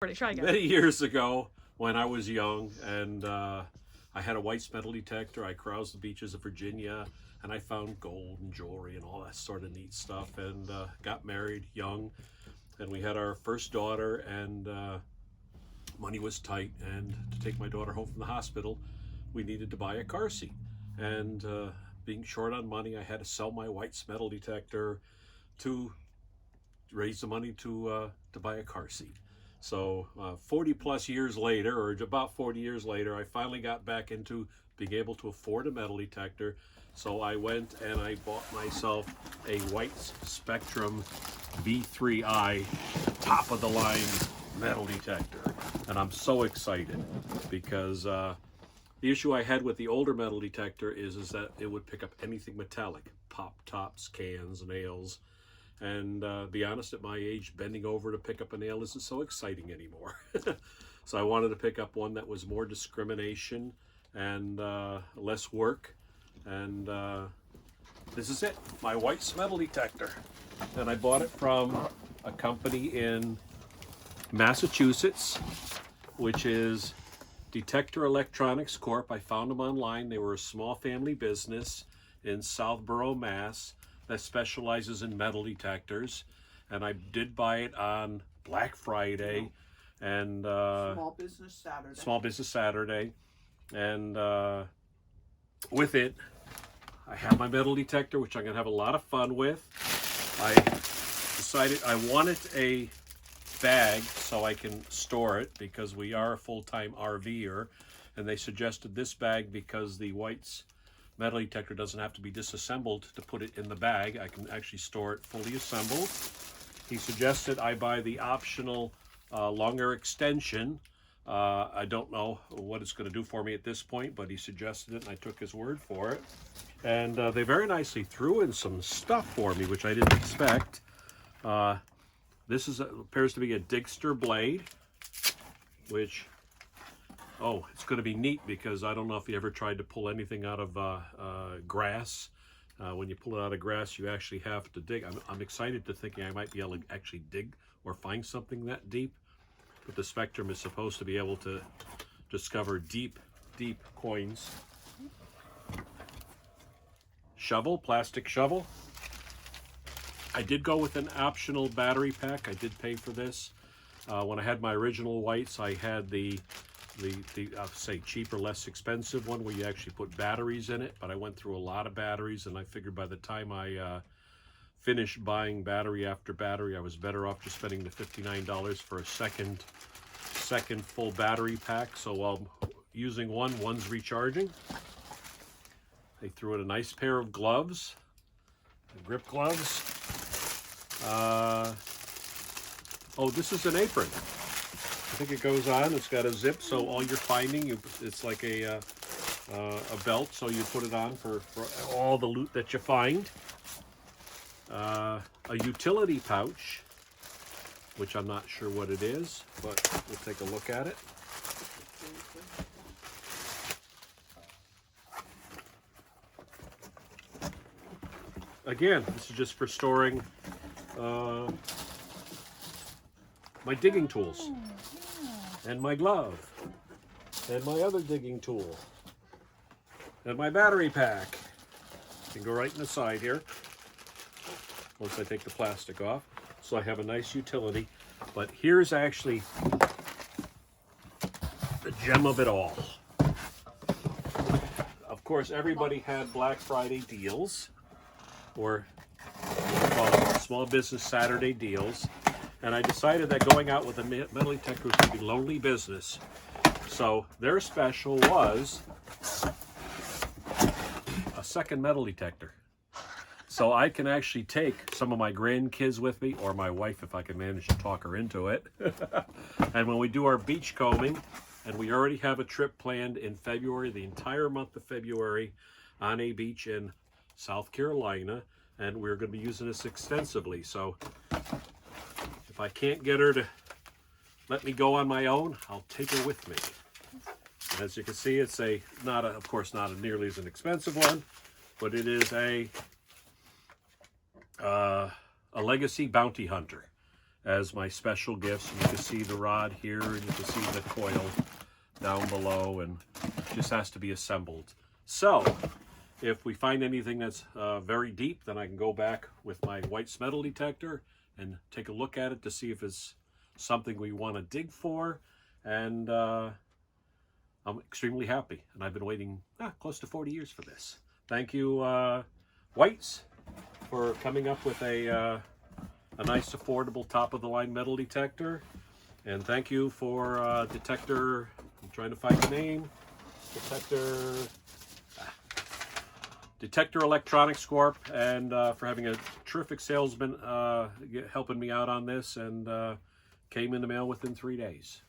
Many years ago, when I was young and I had a White Metal Detector, I caroused the beaches of Virginia and I found gold and jewelry and all that sort of neat stuff, and got married young, and we had our first daughter, and money was tight, and to take my daughter home from the hospital, we needed to buy a car seat. And being short on money, I had to sell my White Metal Detector to raise the money to buy a car seat. So 40 plus years later, or about 40 years later, I finally got back into being able to afford a metal detector. So I went and I bought myself a White Spectrum V3i, top of the line metal detector. And I'm so excited because the issue I had with the older metal detector is that it would pick up anything metallic, pop tops, cans, nails. And be honest, at my age, bending over to pick up a nail isn't so exciting anymore. So I wanted to pick up one that was more discrimination and less work. And this is it, my White Metal Detector. And I bought it from a company in Massachusetts, which is Detector Electronics Corp. I found them online. They were a small family business in Southboro, Mass, that specializes in metal detectors, and I did buy it on Black Friday and Small Business Saturday, and with it I have my metal detector, which I'm gonna have a lot of fun with. I decided I wanted a bag so I can store it because we are a full-time RVer, and they suggested this bag because the White's metal detector doesn't have to be disassembled to put it in the bag. I can actually store it fully assembled. He suggested I buy the optional longer extension. I don't know what it's going to do for me at this point, but he suggested it and I took his word for it. And they very nicely threw in some stuff for me, which I didn't expect. This appears to be a Digster blade, which, oh, it's going to be neat because I don't know if you ever tried to pull anything out of grass. When you pull it out of grass, you actually have to dig. I'm excited to thinking I might be able to actually dig or find something that deep. But the Spectrum is supposed to be able to discover deep, deep coins. Shovel, plastic shovel. I did go with an optional battery pack. I did pay for this. When I had my original Whites, I had the I'll say cheaper, less expensive one where you actually put batteries in it, but I went through a lot of batteries, and I figured by the time I finished buying battery after battery, I was better off just spending the $59 for a second full battery pack. So while using one's recharging. They threw in a nice pair of gloves, grip gloves. Oh, this is an apron. I think it goes on. It's got a zip, so all you're finding, it's like a belt, so you put it on for all the loot that you find. A utility pouch, which I'm not sure what it is, but we'll take a look at it. Again, this is just for storing my digging tools, and my glove, and my other digging tool, and my battery pack. You can go right in the side here, once I take the plastic off. So I have a nice utility, but here's actually the gem of it all. Of course, everybody had Black Friday deals, or Small Business Saturday deals, and I decided that going out with a metal detector was going to be lonely business. So their special was a second metal detector. So I can actually take some of my grandkids with me, or my wife if I can manage to talk her into it. And when we do our beach combing, and we already have a trip planned in February, the entire month of February, on a beach in South Carolina, and we're going to be using this extensively. So if I can't get her to let me go on my own, I'll take her with me. And as you can see, it's of course not nearly as an expensive one, but it is a Legacy Bounty Hunter. as my special gifts. And you can see the rod here, and you can see the coil down below, and it just has to be assembled. So if we find anything that's very deep, then I can go back with my white metal detector and take a look at it to see if it's something we want to dig for. And I'm extremely happy, and I've been waiting close to 40 years for this. Thank you, Whites, for coming up with a nice, affordable, top-of-the-line metal detector. And thank you for Detector, I'm trying to find the name, Detector Electronics Corp, and for having a terrific salesman helping me out on this, and came in the mail within 3 days.